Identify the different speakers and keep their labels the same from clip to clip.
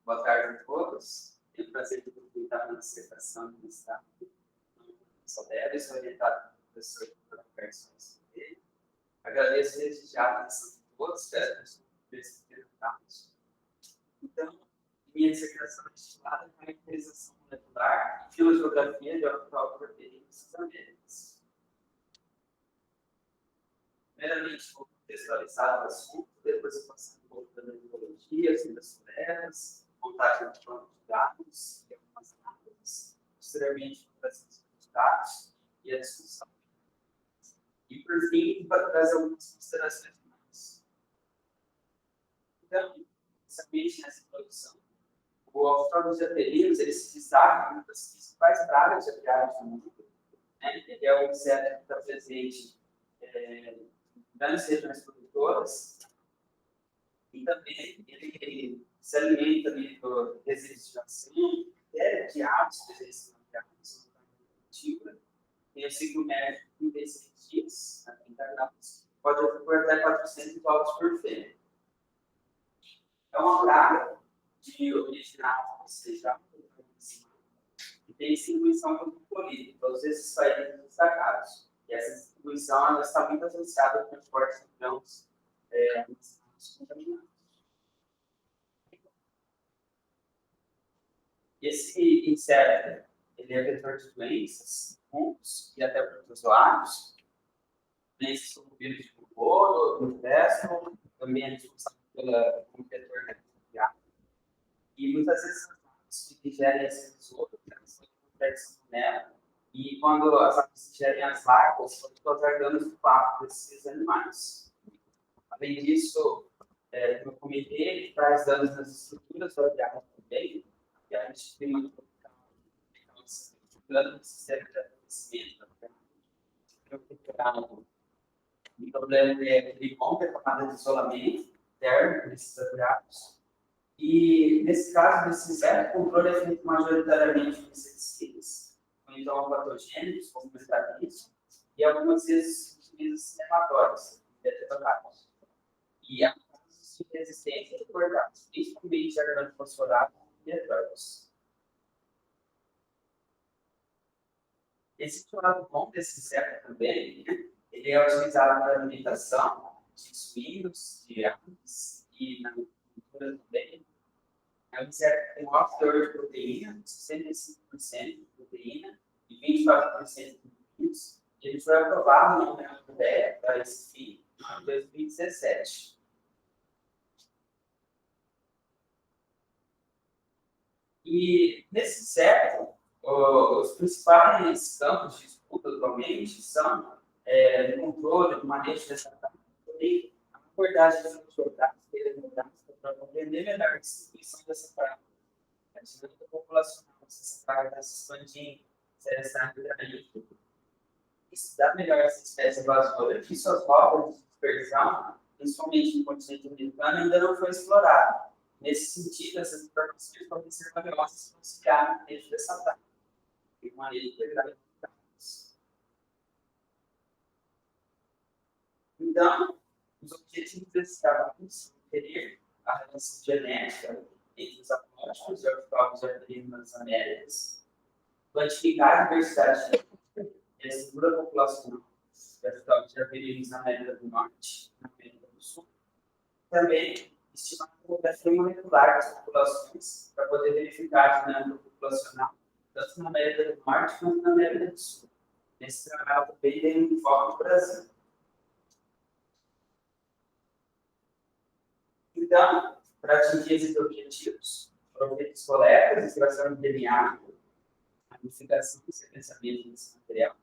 Speaker 1: Boa tarde a todos. Tenho o prazer de completar a dissertação do mestrado. Sou Débora, orientado pelo professor Roberto. Agradeço desde já a atenção de todos, espero que vocês tenham gostado. Então, minha dissertação é intitulada Caracterização Molecular e Filogeografia de Autoproteínas Américas. Primeiramente, vou contextualizar o assunto, depois eu passo um pouco da metodologia, as das vontade de banco de dados e algumas análises, posteriormente, a apresentação de dados e a discussão. E, por fim, para trazer algumas considerações finais. Então, inicialmente, nessa introdução, o Australopithecus jatelinos, ele se destaca em uma das principais pragas de apiários do mundo. Né? Ele é um inseto que está presente em grandes regiões produtoras e também ele se alimenta por resíduos de ação, de aves presentes na agricultura, tem o ciclo médio de 36 dias, 30 graus, pode ocupar até 400 ovos por fêmea. É uma praga de origem ocidental e tem distribuição cosmopolita, todos esses países destacados. E essa distribuição ela está muito associada ao transporte de grãos contaminados. Esse inseto ele é vetor de doenças, fungos e até protozoários. Doenças como vírus de bubolo, do péssimo, também é responsável como vetor bacteriano. E muitas vezes as aves que digerem esse besouro, elas são nela. E quando as aves digerem as larvas, elas causar danos no pasto desses animais. Além disso, como eu comentei, ele traz danos nas estruturas do apiário também. Que a gente tem uma dano no sistema de abastecimento, o problema é que ele rompe a camada de isolamento térmico desses apiários. E, nesse caso, desse inseto, o controle é feito majoritariamente com inseticidas, então patogênicos, como o estatismo, e algumas vezes utiliza nematóides, detectáveis. E há casos de resistência de cortados, principalmente organofosforados e etóicos. Esse lado bom desse inseto também, né? Ele é utilizado para alimentação de suínos, de aves e na agricultura também. É um inseto que tem um alto teor de proteína, 65% de proteína e 24% de nutrientes. Ele foi aprovado na União Europeia para esse fim em 2017. E nesse inseto, os principais campos de estudo atualmente são o controle, o manejo dessa praga, a abordagem das autoridades para compreender melhor a distribuição dessa praga, a dinâmica populacional, se essa praga está se expandindo, se ela está migrando, estudar melhor essa espécie invasora, que suas rotas de dispersão, principalmente no continente americano, ainda não foi explorada. Nesse sentido, essas informações podem ser valiosas para auxiliar no manejo dessa praga. De maneira integrada. Então, os objetivos desse trabalho são referir a relação genética entre os apóstolos e ortotópicos jatelinos nas Américas, quantificar a diversidade e a estrutura populacional de ortotópicos jatelinos na América do Norte e na América do Sul. Também estimar a demografia molecular das populações para poder verificar a dinâmica populacional tanto na América do Norte quanto na América do Sul. Esse trabalho também tem um foco no Brasil. Então, para atingir esses objetivos, foram feitas coletas, extração de DNA, amplificação e sequenciamento desse material.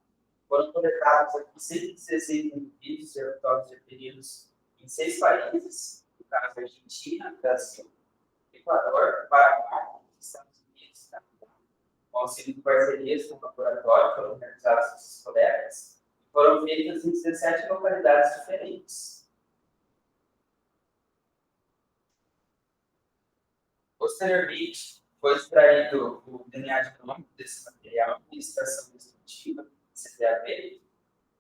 Speaker 1: Foram coletados aqui 116 indivíduos de ortotópicos jatelinos em 6 países, no caso Argentina, Brasil, Equador, Paraguai, Estados Unidos, com auxílio de parcerias com o laboratório, foram realizadas essas coletas, e foram feitas em 17 localidades diferentes. Posteriormente, foi extraído o DNA genômico desse material em extração destrutiva, CTAP,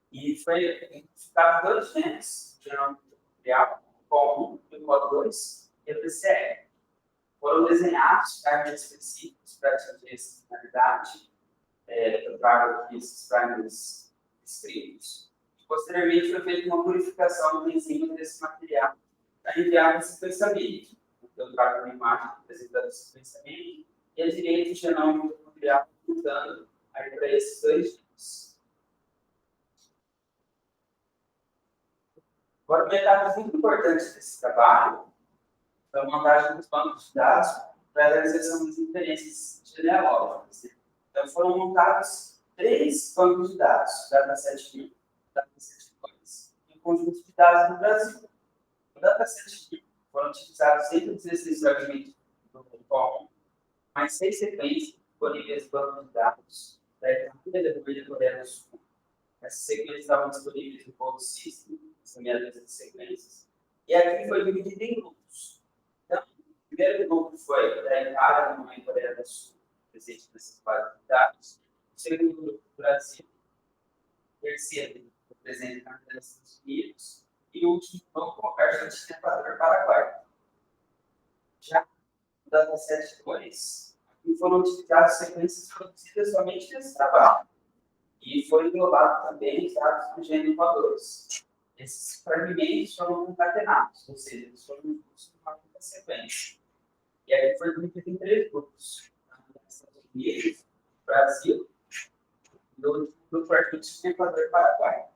Speaker 1: e foi identificado 2 genes genômicos do material, o COL1 e o COL2 e o PCR. Foram desenhados primers específicos para atingir essa finalidade. Eu trago aqui esses primers escritos. Posteriormente, foi feita uma purificação em cima desse material para enviar esse sequenciamento. Então, eu trago uma imagem apresentando esse sequenciamento e a direita o genoma do material apontando aí para esses dois tipos. Agora, uma etapa muito importante desse trabalho foi a montagem dos bancos de dados para a realização das inferências genealógicas. Então, foram montados 3 bancos de dados, dataset 1, dataset 2, e um conjunto de dados no Brasil. No dataset 1 foram utilizados 116 fragmentos do protocolo, mais 6 sequências disponíveis no banco de dados da Itaúna da Coreia do Sul. Essas sequências estavam disponíveis no Code System, essa meia dúzia de sequências. E aqui foi dividido em grupos. Então, o primeiro grupo foi da Itália, da Coreia do Sul, presente nessas bases de dados. O segundo grupo, do Brasil. O terceiro, presente na Estados Unidos. E o último grupo, Argentina, Equador, Paraguai. Já no dataset 2, aqui foram utilizadas sequências produzidas somente nesse trabalho. E foi englobado também os dados do gênero 2. Esses fragmentos foram concatenados, ou seja, eles foram incluídos numa única sequência. E aí foi dividido em 3 grupos: Estados Unidos, Brasil e o grupo Argentina, Equador e Paraguai.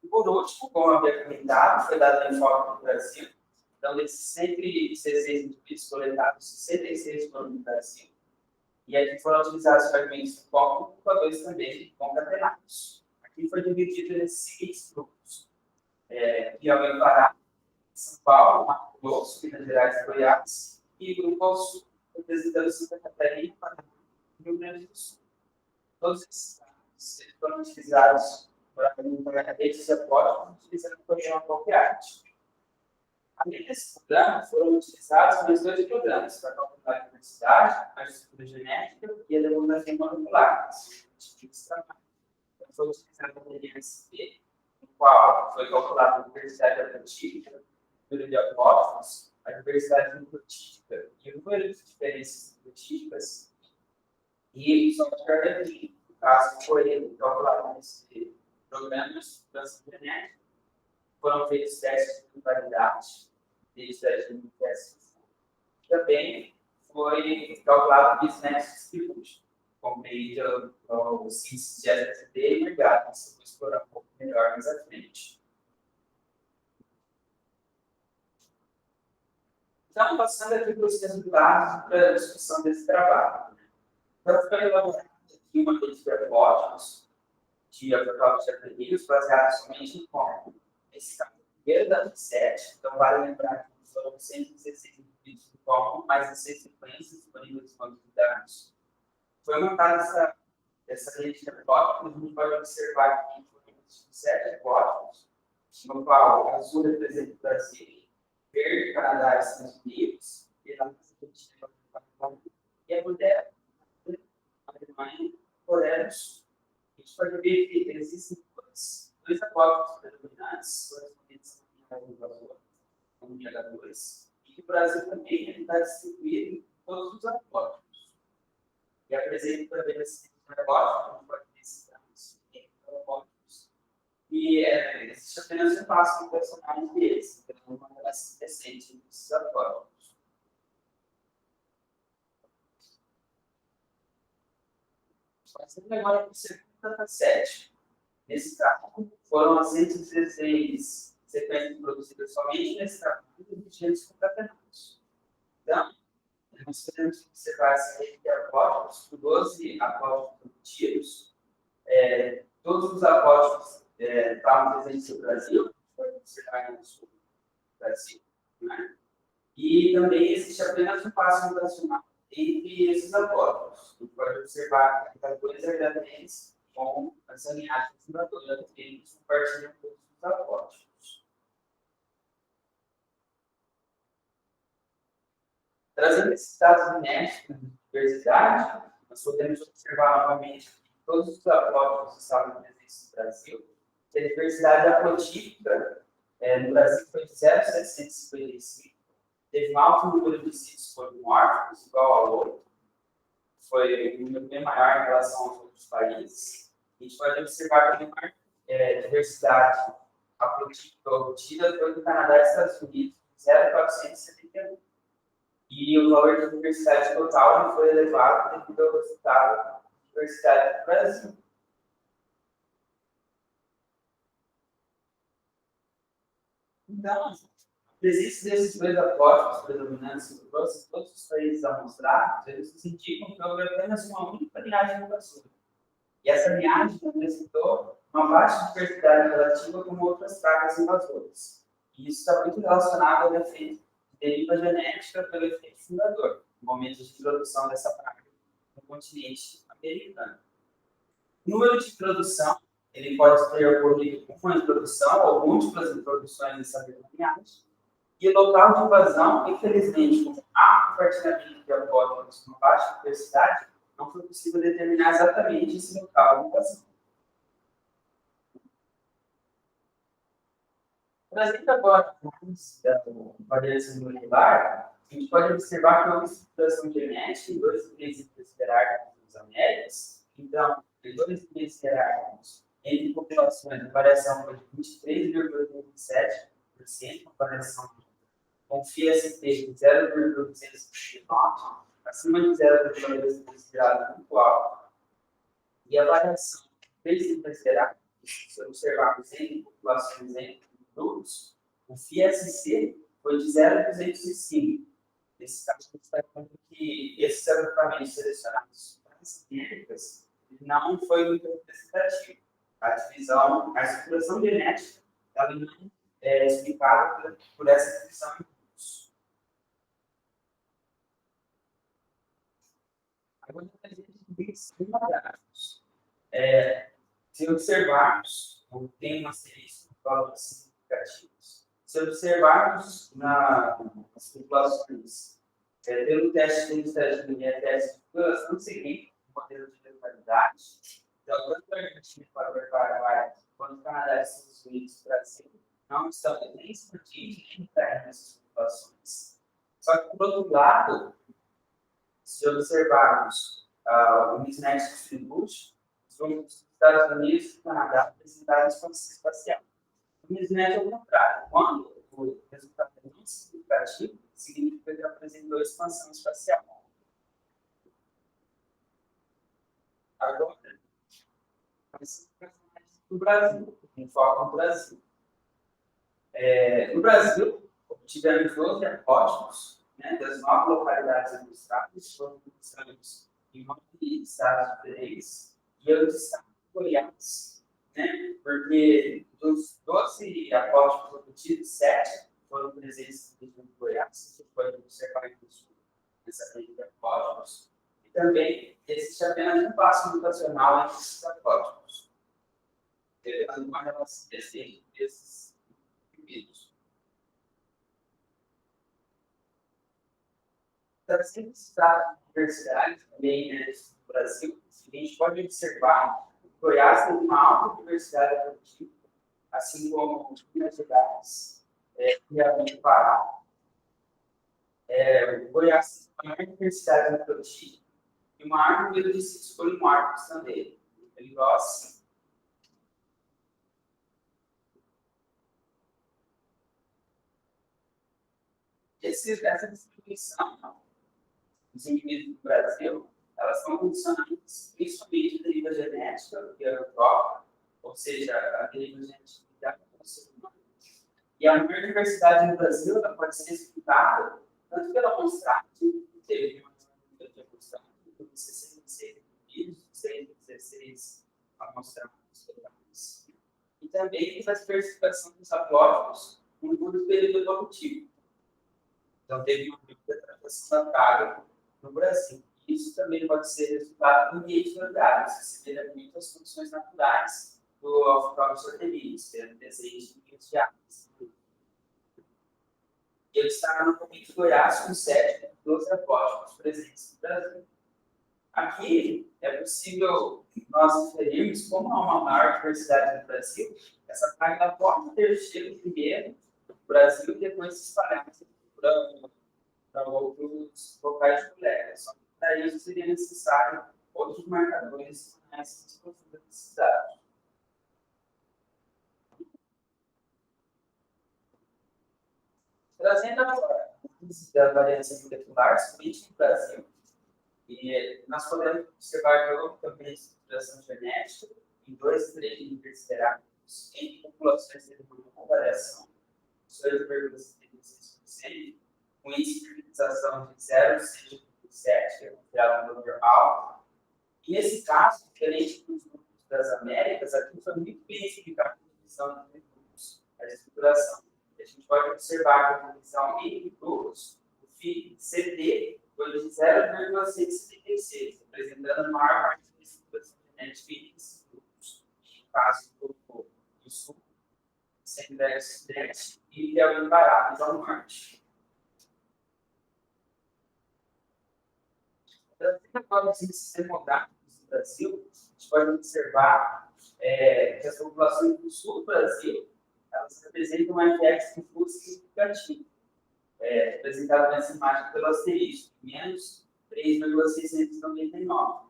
Speaker 1: E por último, como eu havia comentado, foi dado enfoque no Brasil. Então, desses 116 indivíduos coletados, 66 foram no Brasil. E aqui foram utilizados fragmentos do foco e 2 também concatenados. Aqui foi dividido nesses seguintes grupos: Piauí e Pará, São Paulo, Mato Grosso, Minas Gerais e Goiás, e grupo ao sul, representando Santa Catarina, Paraná e Rio Grande do Sul. Todos esses dados foram utilizados para redes de apoio, utilizando o programa POPArt. Além desse programa, foram utilizados mais 2 programas para calcular a diversidade, a estrutura genética e a demografia molecular. Então, foi utilizado o DNSP, no qual foi calculada a diversidade haplotípica, o número de haplotípicos, a diversidade nucleotípica e o número de diferenças nucleotípicas, e o software DAVINCI, no caso, foi calculado nesse programa de estrutura genética. Foram feitos testes de validade, testes de testes. Também foi calculado o business distribution, compreende o síntese de SSD e mercado. Isso eu vou explorar um pouco melhor mais à frente. Então, passando aqui para os resultados para a discussão desse trabalho. Então, foi elaborada aqui uma rede de hipóteses de protótipos de aprendidos baseados somente em como. Esse caso, o primeiro dataset, então vale lembrar que foram 116 indivíduos do código, mais de 6 sequências disponíveis nos bancos de dados. Foi montada essa rede de hipóteses, a gente pode observar aqui que foram 7 hipóteses, no qual azul representa o Brasil, verde, Canadá e Estados Unidos, e lá e a mulher, a Alemanha, Coreia do Sul. A gente pode ver que existem dois apóstolos predominantes, correspondentes a H2, e que o Brasil também está distribuído em todos os apóstolos. E apresenta também esses apóstolos, como pode ver esses apóstolos. E existe apenas um passo no personagem deles, então é uma relação recente desses apóstolos. Passando agora para o segundo dataset. Nesse caso, foram as 116 sequências produzidas somente nesse trabalho de genes concatenados. Então, nós podemos observar essa rede de apóstolos, com 12 apóstolos produtivos. Todos os apóstolos estavam presentes no Brasil, pode observar no sul do Brasil. Né? E também existe apenas um passo mutacional entre esses apóstolos. A gente pode observar que cada coisa é com as linhagens fundadoras que eles compartilham todos os apóstolos. Trazendo esses dados inéditos de diversidade, nós podemos observar novamente que todos os apóstolos estavam presentes no Brasil, que a diversidade haplotípica no Brasil foi de 0,755, teve um alto número de sítios polimórficos, igual ao outro, foi um número bem maior em relação aos outros países. A gente pode observar também maior diversidade obtida foi do Canadá e Estados Unidos, 0,471. E o valor de diversidade total não foi elevado devido ao resultado da diversidade do Brasil. Então, a presença desses dois apóstolos predominantes que eu trouxe, todos os países amostrados, eles indicam que houve apenas uma única linhagem invasora. E essa linhagem apresentou uma baixa diversidade relativa com outras pragas invasoras. E isso está muito relacionado ao efeito de deriva genética pelo efeito fundador, no momento de introdução dessa praga no continente americano. O número de introdução ele pode ter ocorrido com uma introdução ou múltiplas introduções dessa mesma linhagem. E o local de invasão, infelizmente, com alto compartilhamento de apóstolos com baixa diversidade, não foi possível determinar exatamente esse local de invasão. Trazendo agora a análise da variação molecular, a gente pode observar que houve estruturação genética em dois níveis hierárquicos das Américas. Então, em dois níveis hierárquicos, entre populações, a variação foi de 23,27%, a variação com FIST de 0,229, acima de 0,2 considerado muito alto. E a variação de 3 níveis hierárquicos observados em populações em grupos, o FISC foi de 0,205. Nesse caso, a gente está vendo que esses agrupamentos selecionados para as Américas não foi muito representativo. A divisão, a estruturação genética, ela não é explicada por essa divisão em grupos. Agora, a gente tem dados. Se observarmos, tem uma série de valores significativos. Se observarmos nas populações, pelo teste de estadia, teste de população seguinte, modelo de localidade, então, tanto a Argentina quanto o Paraguai, quanto o Canadá, Estados Unidos e o Brasil, não estão nem expandindo nem internos nessas populações. Só que, por outro lado, se observarmos o Mismatch Distribution, os Estados Unidos e o Canadá apresentaram expansão espacial. O Mismatch é o contrário. Quando o resultado é não significativo, significa que apresentou expansão espacial. Agora, no Brasil, em foco no Brasil. No Brasil, tivemos 12 apóstolos, das 9 localidades ilustradas, foram ilustrados em 9 estados diferentes, e eu destaco Goiás, porque dos 12 apóstolos obtidos, 7 foram presentes no região de Goiás, você pode observar nessa rede de apóstolos, e também existe apenas um passo mutacional entre esses apóstolos, revelando uma relação desses indivíduos. Trazendo esses dados de diversidade também no Brasil, a gente pode observar que o Goiás tem uma alta diversidade produtiva, assim como Minas Gerais e o Pará. O Goiás tem uma maior diversidade produtiva e o maior número de sítios polimórficos também. Ele gosta. Essa distribuição dos indivíduos do Brasil, elas são condicionadas principalmente da deriva genética, que é eutrópica, ou seja, a deriva genética ligada ao ser humano. E a maior diversidade no Brasil ela pode ser explicada tanto pela amostragem, que teve uma número de amostragem, por 66 indivíduos, 116 amostrados totais, e também pela diversificação dos apóstolos no curto período evolutivo. Então, teve uma adaptação da praga no Brasil. Isso também pode ser resultado do ambiente orgânico, se semelha muito às condições naturais do Ophicomys sortelis, tendo desenhos de níveis de águas. E eu destaco no Comitê de Goiás com 7 dos apóstolos presentes no Brasil. Aqui é possível nós inferirmos como há uma maior diversidade no Brasil, essa praga pode ter chego primeiro no Brasil e depois se espalhar para outros locais de coleta. Só que para isso seria necessário outros marcadores mais profundos desses dados. Trazendo agora da variância molecular, somente no Brasil, e nós podemos observar que houve também estruturação genética em 2 níveis esperáveis em populações de uma variação de 2,76%, com índice de fertilização de 0,7, que é considerado um valor alto. E nesse caso, diferente dos grupos das Américas, aqui foi muito bem explicado a divisão de grupos, a estruturação. A gente pode observar que a divisão entre grupos, o FI-CD, foi de 0,676, representando a maior parte da estruturação genética desses grupos. No caso do Sul, Centro-Oeste, Sudeste e que é o Imparáveis ao Norte. Agora, os índices demográficos do Brasil, a gente pode observar que as populações do sul do Brasil elas representam um efeito de custo significativo, representado nessa imagem pelo asterisco, menos 3,699.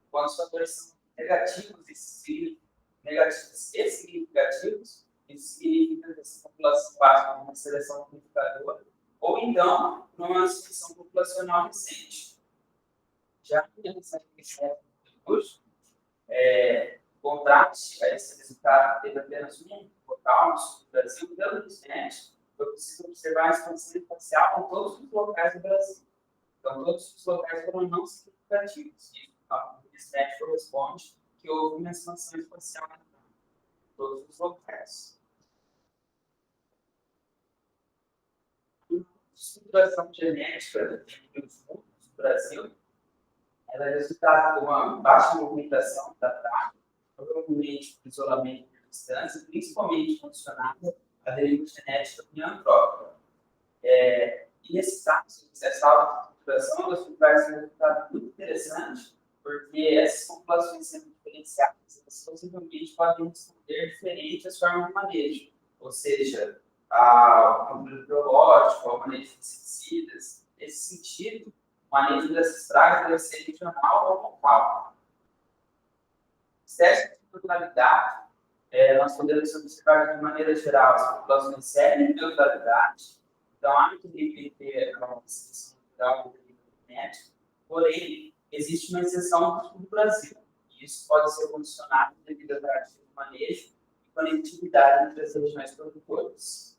Speaker 1: Quando os fatores são negativos e significativos, isso significa que essa população passa por uma seleção amplificadora, ou então, numa sucessão populacional recente. Já que essa questão de custo, contraste a esse resultado, teve apenas um local no sul do Brasil, pelo INSPET, foi possível observar a expansão espacial em todos os locais do Brasil. Então, todos os locais foram não significativos. E o INSPET corresponde que houve uma expansão espacial em todos os locais. A estruturação genética dos mundos do Brasil ela é resultado de uma baixa movimentação da praga, provavelmente por isolamento por distância, principalmente condicionada à deriva genética neantrópica. E nesse caso, essa alta estruturação traz um resultado muito interessante, porque essas populações sendo diferenciadas, elas possivelmente podem responder diferente às formas de manejo, ou seja, ao controle biológico, ao manejo de pesticidas. Nesse sentido, o manejo dessas pragas deve ser regional ou local. Os testes de neutralidade, nós podemos observar que, de maneira geral, as populações seguem neutralidade, então há que ter uma restrição natural genética, porém, existe uma exceção no sul do Brasil, e isso pode ser condicionado devido à prática de manejo e conectividade entre as regiões produtoras.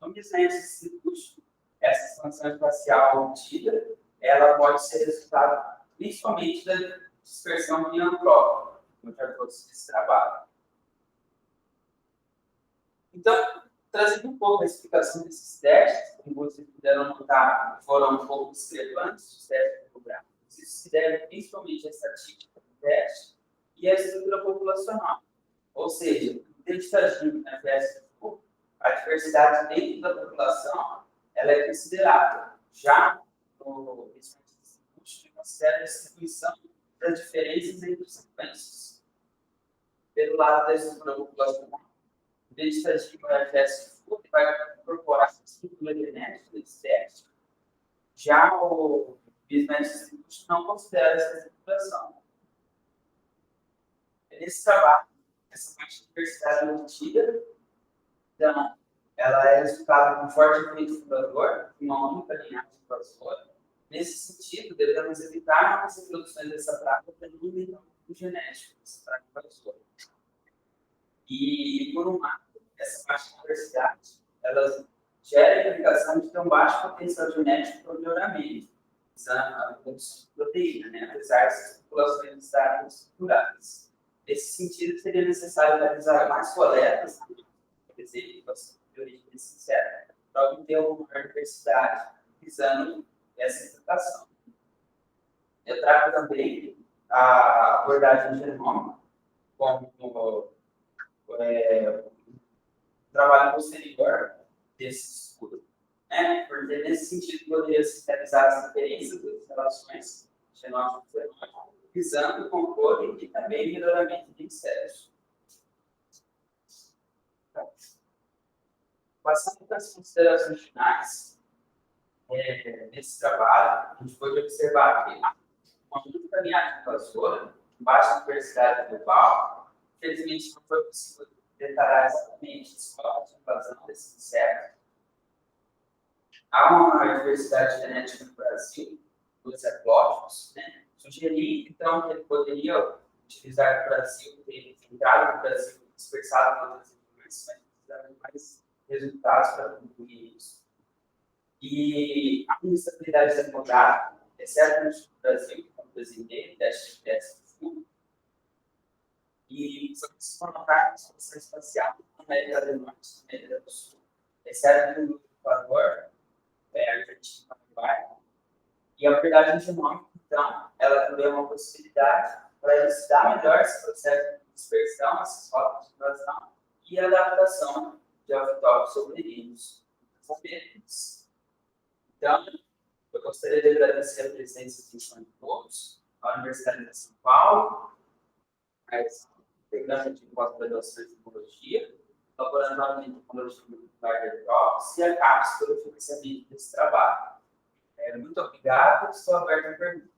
Speaker 1: No desenho desse custo, essa expansão espacial obtida, ela pode ser resultado principalmente da dispersão neantrópica, como já trouxe nesse trabalho. Então, trazendo um pouco a explicação desses testes, como vocês puderam notar, foram um pouco discrepantes os testes demográficos. Isso se deve principalmente à estatística do teste e à estrutura populacional. Ou seja, quantitativamente na teste do grupo, a diversidade dentro da população ela é considerável. Já no instituto, considera a distribuição das diferenças entre os sequências. Pelo lado da estrutura populacional, o vegetativo é a teste do que vai incorporar a estrutura genética desse teste. Já o Business Institute não considera essa estruturação. Nesse trabalho, essa parte de diversidade é obtida, então, ela é resultado de um forte efeito fundador, uma única linhagem invasora. Nesse sentido, devemos evitar as reproduções dessa praga para não aumentar o genético dessa praga invasora. E, por um lado, essa baixa diversidade, ela gera a implicação de ter um baixo potencial genético para o melhoramento, usando a produção de proteína, né? Apesar dessas populações estarem estruturadas. Nesse sentido, seria necessário realizar mais coletas, por exemplo, de origem sincera, para obter uma maior diversidade, visando essa explicação. Eu trago também a abordagem genômica como trabalho posterior desse estudo, né? Porque nesse sentido poderia se realizar as diferenças das relações genótipo e fenótipo, visando controle e também melhoramento de insetos. Passando para as considerações finais, nesse trabalho, a gente pode observar que uma muito caminhada invasora, baixa diversidade global, infelizmente não foi possível detalhar exatamente as formas de invasão desses insetos. Há uma maior diversidade genética no Brasil, dos exóticos, né? Sugeri, então, que ele poderia utilizar o Brasil, ter entrado no Brasil, dispersado em outras regiões, mas precisava de mais resultados para concluir isso. E a instabilidade demográfica, exceto no Brasil, que é um brasileiro, teste de fundo, e só que se colocar a exploração espacial na América do Norte, na América do Sul, exceto no Equador, Argentina, Paraguai. E a verdade genômica, então, ela também é uma possibilidade para elucidar melhor esse processo de dispersão, essas rotas de invasão e adaptação de autóctones sobrevivos. Então, eu gostaria de agradecer a presença de todos, a Universidade de São Paulo, a integrante de pós-graduação em Tecnologia, o Laboratório de Tecnologia Molecular de Hidrópolis e a CAPES pelo financiamento desse trabalho. Muito obrigado, estou aberto a perguntas.